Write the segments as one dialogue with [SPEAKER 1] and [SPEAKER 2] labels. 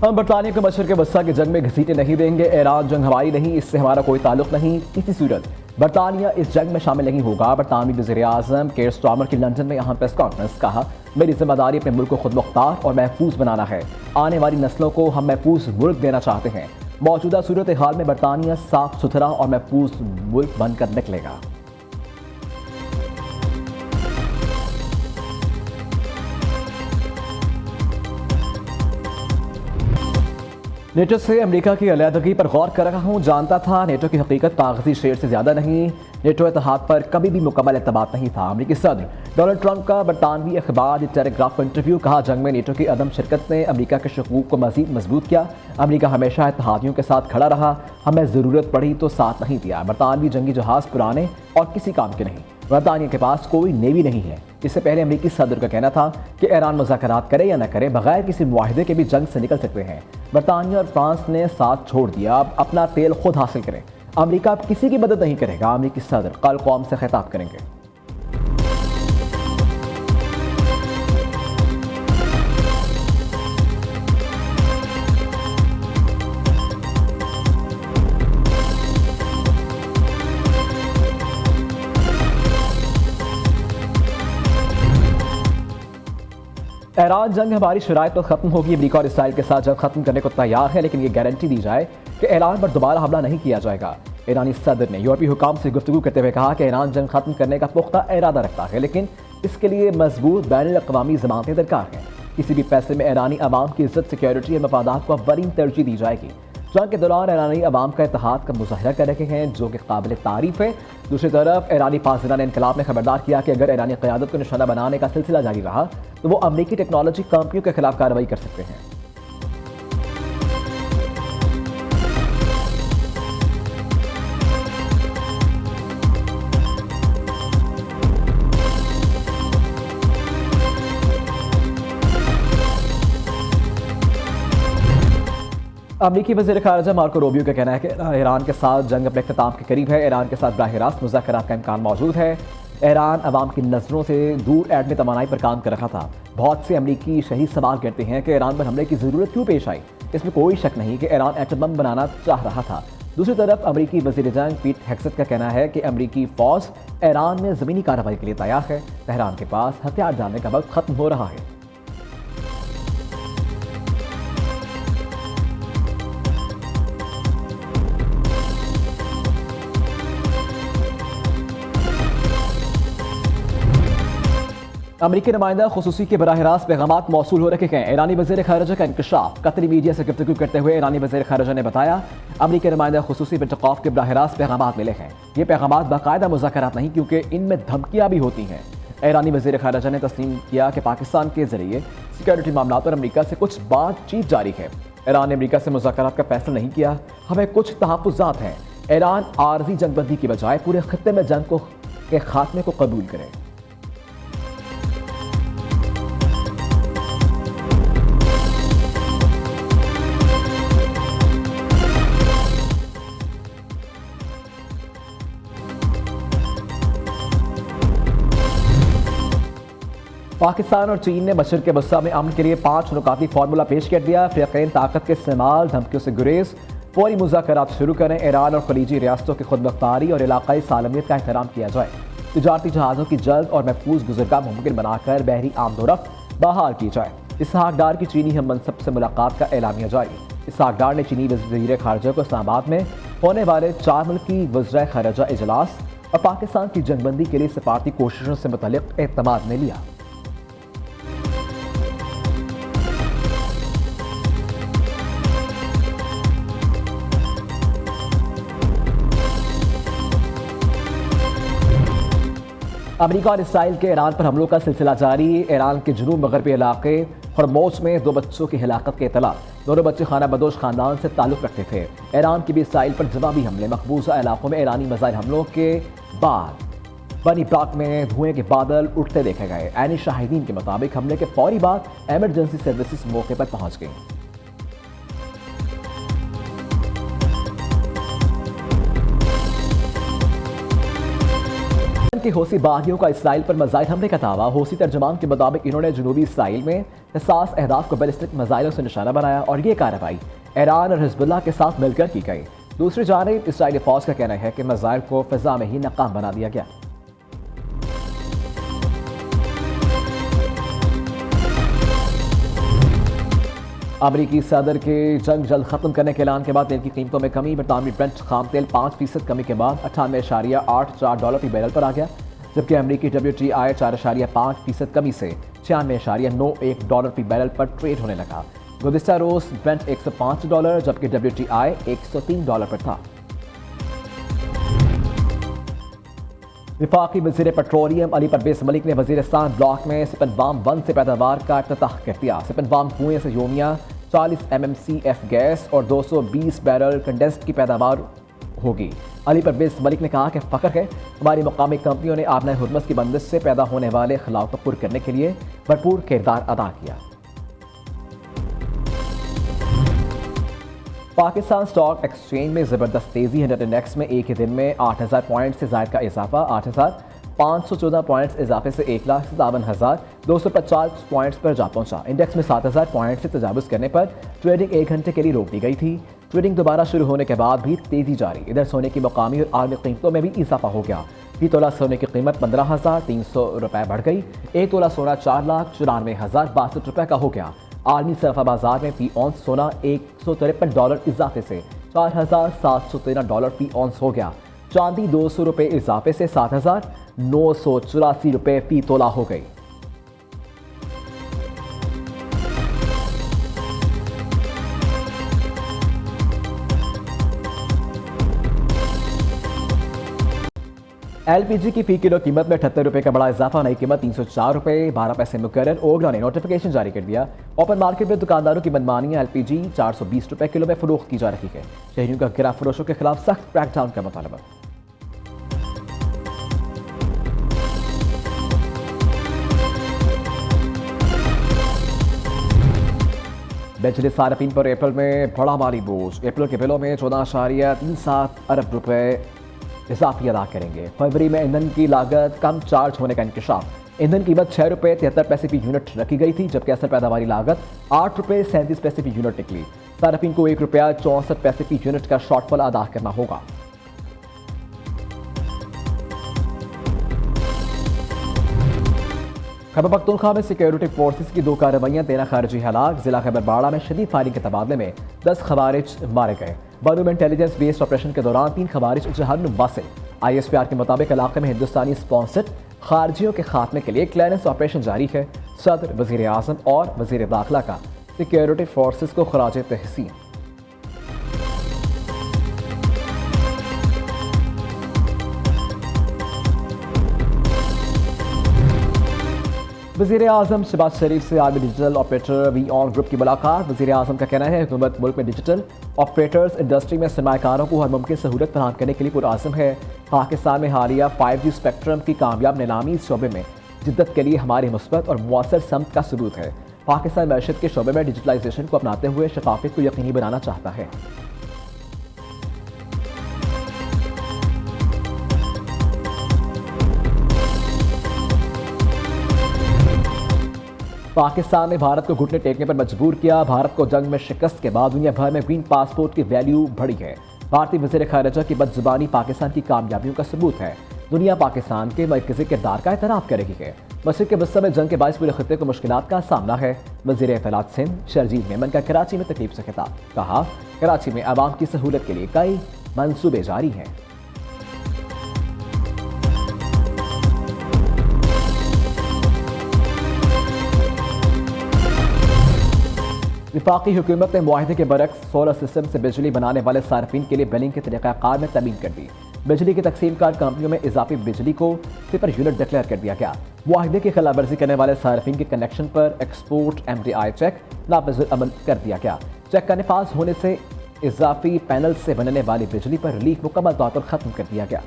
[SPEAKER 1] हम बरतानिया को मशरक़ वस्ता की जंग में घसीटने नहीं देंगे। ईरान जंग हमारी नहीं, इससे हमारा कोई ताल्लुक नहीं। किसी सूरत बरतानिया इस जंग में शामिल नहीं होगा। बरतानवी वज़ीर-ए-आज़म केयर स्टारमर की लंदन में यहाँ प्रेस कॉन्फ्रेंस। कहा, मेरी जिम्मेदारी अपने मुल्क को खुद मुख्तार और महफूज बनाना है। आने वाली नस्लों को हम महफूज मुल्क देना चाहते हैं। मौजूदा सूरत हाल में बरतानिया साफ सुथरा और महफूज मुल्क बनकर निकलेगा। नेटो से अमेरिका की अलहदगी पर गौर कर रहा हूँ। जानता था नेटो की हकीकत कागजी शेर से ज़्यादा नहीं। नेटो इत्तेहाद पर कभी भी मुकम्मल एतमाद नहीं था। अमेरिकी सदर डोनाल्ड ट्रंप का बरतानवी अखबार द टेलीग्राफ इंटरव्यू। कहा, जंग में नेटो की अदम शिरकत ने अमेरिका के शकूक को मजीद मजबूत किया। अमेरिका हमेशा इत्तेहादियों के साथ खड़ा रहा। हमें ज़रूरत पड़ी तो साथ नहीं दिया। बरतानवी जंगी जहाज़ पुराने और किसी काम के नहीं। बरतानिया के पास कोई नेवी नहीं है। इससे पहले अमेरिकी सदर का कहना था कि ईरान मुज़ाकरात करे या न करे, बगैर किसी मुआहिदे के भी जंग से निकल सकते हैं। बरतानिया और फ्रांस ने साथ छोड़ दिया। अब अपना तेल खुद हासिल करें। अमेरिका अब किसी की मदद नहीं करेगा। अमेरिकी सदर कल कौम से खिताब करेंगे। ईरान जंग हमारी शराइत पर ख़त्म होगी। अमेरिका और इसराइल के साथ जंग खत्म करने को तैयार है, लेकिन ये गारंटी दी जाए कि ईरान पर दोबारा हमला नहीं किया जाएगा। ईरानी सदर ने यूरोपीय हुकाम से गुफ्तगू करते हुए कहा कि ईरान जंग खत्म करने का पुख्ता इरादा रखता है, लेकिन इसके लिए मजबूत बैनुल-अक़वामी ज़मानतें दरकार हैं। किसी भी फैसले में ईरानी अवाम की इज्जत, सिक्योरिटी और मफादात को अव्वलीन तरजीह दी जाएगी। जंग के दौरान ईरानी अवाम का इत्तेहाद का मुज़ाहरा कर रहे हैं, जो कि काबिल तारीफ़ है। दूसरी तरफ ईरानी फासिलाना इनकलाब ने खबरदार किया कि अगर ईरानी क़यादत को निशाना बनाने का सिलसिला जारी रहा तो वो अमरीकी टेक्नोलॉजी कंपनियों के खिलाफ कार्रवाई कर सकते हैं। अमरीकी वज़ीर ख़ारिजा मार्को रूबियो का कहना है कि ईरान के साथ जंग अपने इख्तिताम के करीब है। ईरान के साथ बराह रास्त मुज़ाकरात का इम्कान मौजूद है। ईरान अवाम की नज़रों से दूर एटमी तवानाई पर काम कर रहा था। बहुत से अमरीकी शहीद सवाल करते हैं कि ईरान पर हमले की ज़रूरत क्यों पेश आई। इसमें कोई शक नहीं कि ईरान एटम बम बनाना चाह रहा था। दूसरी तरफ अमरीकी वज़ीर जंग पीट हेग्सेट का कहना है कि अमरीकी फ़ौज ईरान में ज़मीनी कार्रवाई के लिए तैयार है। तेहरान के पास हथियार डालने का वक्त ख़त्म हो रहा है। अमरीकी नुमाइंदा खुसूसी के बराह रास्त पैगामात मौसूल हो रखे हैं। ईरानी वज़ीर ख़ारिजा का इंकशाफ। कतरी मीडिया से गुफ्तगू करते हुए ईरानी वज़ीर ख़ारिजा ने बताया, अमरीकी नुमाइंदा खुसूसी पेंटागन के बराह रास्त पैगामात मिले हैं। ये पैगामात बाकायदा मुज़ाकरात नहीं, क्योंकि इनमें धमकियाँ भी होती हैं। ईरानी वज़ीर ख़ारिजा ने तस्लीम किया कि पाकिस्तान के जरिए सिक्योरिटी मामलों पर अमरीका से कुछ बातचीत जारी है। ईरान ने अमरीका से मुज़ाकरात का फैसला नहीं किया। हमें कुछ तहफ़्फ़ुज़ात हैं। ईरान आर्ज़ी जंगबंदी की बजाय पूरे खत्ते में जंग के खात्मे को कबूल करे। पाकिस्तान और चीन ने मशरक़ वस्ता में अमन के लिए 5 नुकाती फार्मूला पेश कर दिया। फ़रीक़ैन ताकत के इस्तेमाल, धमकियों से गुरेज, फौरी मुज़ाकरात शुरू करें। ईरान और खलीजी रियासतों की खुदमुख्तारी और इलाक़ाई सालमियत का एहतराम किया जाए। तिजारती जहाज़ों की जल्द और महफूज गुज़रगाह मुमकिन बनाकर बहरी आमदोरफ्त बहाल की जाए। इसहाक डार की चीनी हम मनसब से मुलाकात का एलामिया जारी। इसहाक डार ने चीनी वज़ीर ख़ारिजा को इस्लामाबाद में होने वाले 4 मुल्की वज़ीर ख़ारिजा इजलास और पाकिस्तान की जंगबंदी के लिए सफारती कोशिशों से मुतल्लिक़ एतमाद में लिया। अमेरिका और इसराइल के ईरान पर हमलों का सिलसिला जारी। ईरान के जुनूब मगरबी इलाके हरमोज में 2 बच्चों की हिलाकत के इतला। दोनों बच्चे खाना बदोश खानदान से ताल्लुक़ रखते थे। ईरान की भी इसराइल पर जवाबी हमले। मकबूजा इलाकों में ईरानी मिसाइल हमलों के बाद बनी ब्राक में धुएं के बादल उठते देखे गए। ऐनी शाहिदीन के मुताबिक हमले के फौरी बाद एमरजेंसी सर्विसेज मौके पर पहुँच गई। के हौसी बागियों का इसराइल पर मिसाइल हमले का दावा। हौसी तर्जमान के मुताबिक इन्होंने जनूबी इसराइल में हसास अहदाफ को बैलिस्टिक मिसाइलों से निशाना बनाया और ये कार्रवाई ईरान और हिजबुल्लाह के साथ मिलकर की गई। दूसरी जानिब इसराइली फौज का कहना है कि मिसाइल को फिजा में ही नाकाम बना दिया गया। अमरीकी सदर के जंग जल्द खत्म करने के ऐलान के बाद तेल की कीमतों में कमी। बरतानवी ब्रेंट खाम तेल 5% कमी के बाद $98.84 फी बैरल पर आ गया, जबकि अमरीकी WTI 4.5% कमी से $96.91 फी बैरल पर ट्रेड होने लगा। गुज़िश्ता रोज़ ब्रेंट $105 जबकि WTI $103 पर था। वफाकी वज़ीर पेट्रोलियम अली परवेज़ मलिक ने वज़ीरिस्तान ब्लॉक में सिपनवाम 1 से पैदावार का इफ्तिताह कर दिया। सिपनवाम कुएं से योमिया 40 MMCF गैस और 220 बैरल कंडेंस्ड की पैदावार होगी। अली परवेज़ मलिक ने कहा कि फ़ख्र है हमारी मुकामी कंपनियों ने आबनाए हुर्मस की बंदिश से पैदा होने वाले खलाओं को पुर करने के लिए भरपूर किरदार अदा किया। पाकिस्तान स्टॉक एक्सचेंज में ज़बरदस्त तेज़ी। हिंडन इंडेक्स में एक ही दिन में 8000 पॉइंट से ज़ायद का इजाफा। 8514 पॉइंट्स इजाफे से 1,57,250 पॉइंट्स पर जा पहुंचा। इंडेक्स में 7000 पॉइंट से तजावुज़ करने पर ट्रेडिंग 1 घंटे के लिए रोक दी गई थी। ट्रेडिंग दोबारा शुरू होने के बाद भी तेज़ी जारी। इधर सोने की मकामी और आलमी कीमतों में भी इजाफा हो गया। फी तोला सोने की कीमत 15,300 रुपये बढ़ गई। एक तोला सोना 4,94,062 रुपये का हो गया। आलमी सरफा बाजार में फी ऑन्स सोना $153 इजाफे से $4,713 फी ऑन्स हो गया। चांदी 200 रुपये इजाफे से 7,984 रुपये फी तोला हो गई। LPG की फी किलो कीमत में 78 रुपये का बड़ा इजाफा। नई कीमत 304 रुपये 12 पैसे मुकर्रर। ओगला ने नोटिफिकेशन जारी कर दिया। ओपन मार्केट में दुकानदारों की मनमानी। LPG 420 रुपये किलो में फरोख्त की जा रही है। शहरियों का गिरा फरोशों के खिलाफ सख्त क्रैकडाउन का मुतालबा। बिजली सार्फिन पर अप्रैल में बड़ा माली बोझ। अप्रैल के बिलों में 14.37 अरब रुपये इजाफी अदा करेंगे। फरवरी में ईंधन की लागत कम चार्ज होने का इंकशाफ। ईंधन कीमत 6 रुपये 73 पैसे फी यूनिट रखी गई थी, जबकि असल पैदावारी लागत 8 रुपये 37 पैसे फी यूनिट निकली। सार्फिन को 1 रुपया 64 पैसे फी यूनिट का शॉर्टफॉल अदा करना होगा। खैबर पख्तूनख्वा में सिक्योरिटी फोर्सेस की 2 कार्रवाइयां, 13 खारजी हलाक। जिला खैबर बाड़ा में शदीद फायरिंग के तबादले में 10 खवारिज मारे गए। बदू में इंटेलिजेंस बेस्ड ऑपरेशन के दौरान 3 खवारिज जहन्नुम वासिल। ISPR के मुताबिक इलाके में हिंदुस्तानी स्पॉन्सर्ड खारजियों के खात्मे के लिए क्लियरेंस ऑपरेशन जारी है। सदर, वज़ीर आज़म और वज़ीर दाखिला का सिक्योरिटी फोर्सेस को खराज तहसीन। वज़ीर आज़म शहबाज शरीफ से आर्मी डिजिटल ऑपरेटर वी ऑन ग्रुप की मुलाकात। वज़ीर आज़म का कहना है हुकूमत मुल्क में डिजिटल ऑपरेटर्स इंडस्ट्री में सरमाकारों को हर मुमकिन सहूलत फराहम करने के लिए पुरआज़म है। पाकिस्तान में हालिया 5G स्पेक्ट्रम की कामयाब नीलामी इस शोबे में जिद्दत के लिए हमारी मुस्बत और मुअस्सर समत का सबूत है। पाकिस्तान मैशत के शोबे में डिजिटलाइजेशन को अपनाते हुए शफाफियत को यकीनी बनाना चाहता है। पाकिस्तान ने भारत को घुटने टेकने पर मजबूर किया। भारत को जंग में शिकस्त के बाद दुनिया भर में ग्रीन पासपोर्ट की वैल्यू बढ़ी है। भारतीय वज़ीर ख़ारिजा की बदजुबानी पाकिस्तान की कामयाबियों का सबूत है। दुनिया पाकिस्तान के मरकज़ी किरदार का एतराफ़ कर रही है। मशरिक़ के वस्ती में जंग के बायस पूरे खित्ते को मुश्किलात का सामना है। वज़ीर इत्तलात सिंध शरजील मेमन का कराची में तकरीब से खिताब। कहा, कराची में आवाम की सहूलत के लिए कई मंसूबे जारी हैं। वफाकी हुकूमत ने मुआहदे के बरक्स सोलर सिस्टम से बिजली बनाने वाले सार्फिन के लिए बिलिंग के तरीक़ाकार में तमीम कर दी। बिजली की तकसीमकार कंपनियों में इजाफी बिजली को सिपर यूनिट डिक्लेयर कर दिया गया। मुआहदे की खिलाफ वर्जी करने वाले सार्फिन के कनेक्शन पर एक्सपोर्ट MDI चेक नाफिज अमल कर दिया गया। चेक का नफाज होने से इजाफी पैनल से बनने वाली बिजली पर रिलीफ मुकम्मल तौर पर खत्म कर दिया गया।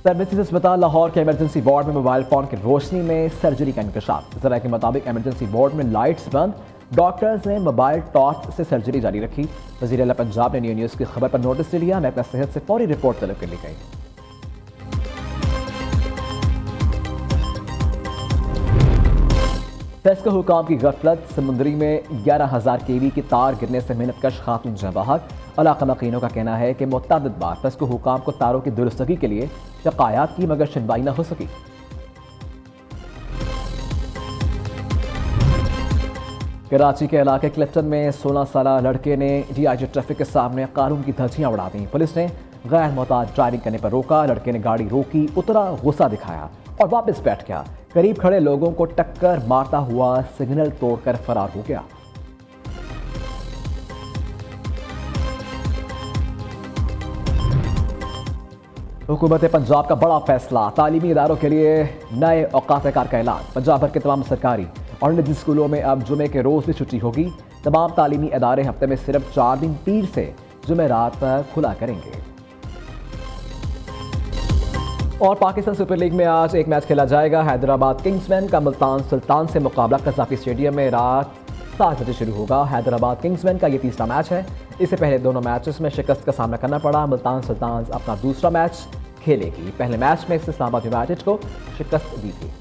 [SPEAKER 1] सर्विसेज अस्पताल लाहौर के इमरजेंसी वार्ड में मोबाइल फ़ोन की रोशनी में सर्जरी का इंकशाफ। जरा के मुताबिक इमरजेंसी वार्ड में लाइट्स बंद, डॉक्टर्स ने मोबाइल टॉर्च से सर्जरी जारी रखी। वज़ीर आला पंजाब ने न्यूज़ की खबर पर नोटिस ले लिया। महकमा सेहत से फौरी रिपोर्ट तलब कर ली गई। टेस्को हुकाम की गफलत, समुंदरी में 11,000 kV की तार गिरने से मेहनतकश खातून जाँ बहक। इलाका मकीनों का कहना है कि मुतअद्दिद बार टेस्को हुकाम को तारों की दुरुस्तगी के लिए शिकायत की मगर सुनवाई न हो सकी। कराची के इलाके क्लिफ्टन में 16 साल लड़के ने DIG ट्रैफिक के सामने कानून की धज्जियां उड़ा दी। पुलिस ने गैर मोहताज ड्राइविंग करने पर रोका। लड़के ने गाड़ी रोकी, उतरा, गुस्सा दिखाया और वापस बैठ गया। करीब खड़े लोगों को टक्कर मारता हुआ सिग्नल तोड़कर फरार हो गया। हुकूमत पंजाब का बड़ा फैसला, तालीमी इदारों के लिए नए औकात कार का ऐलान। पंजाब भर के तमाम सरकारी और निजी स्कूलों में अब जुमे के रोज भी छुट्टी होगी। तमाम तालीमी इदारे हफ्ते में सिर्फ 4 दिन पीर से जुमेरात तक खुला करेंगे। और पाकिस्तान सुपर लीग में आज एक मैच खेला जाएगा। हैदराबाद किंग्समैन का मुल्तान सुल्तान से मुकाबला कज़ाफी स्टेडियम में रात 7 बजे शुरू होगा। हैदराबाद किंग्समैन का ये तीसरा मैच है। इससे पहले दोनों मैचेस में शिकस्त का सामना करना पड़ा। मुल्तान सुल्तान अपना दूसरा मैच खेलेगी। पहले मैच में इस्लामाबाद यूनाइटेड को शिकस्त दी थी।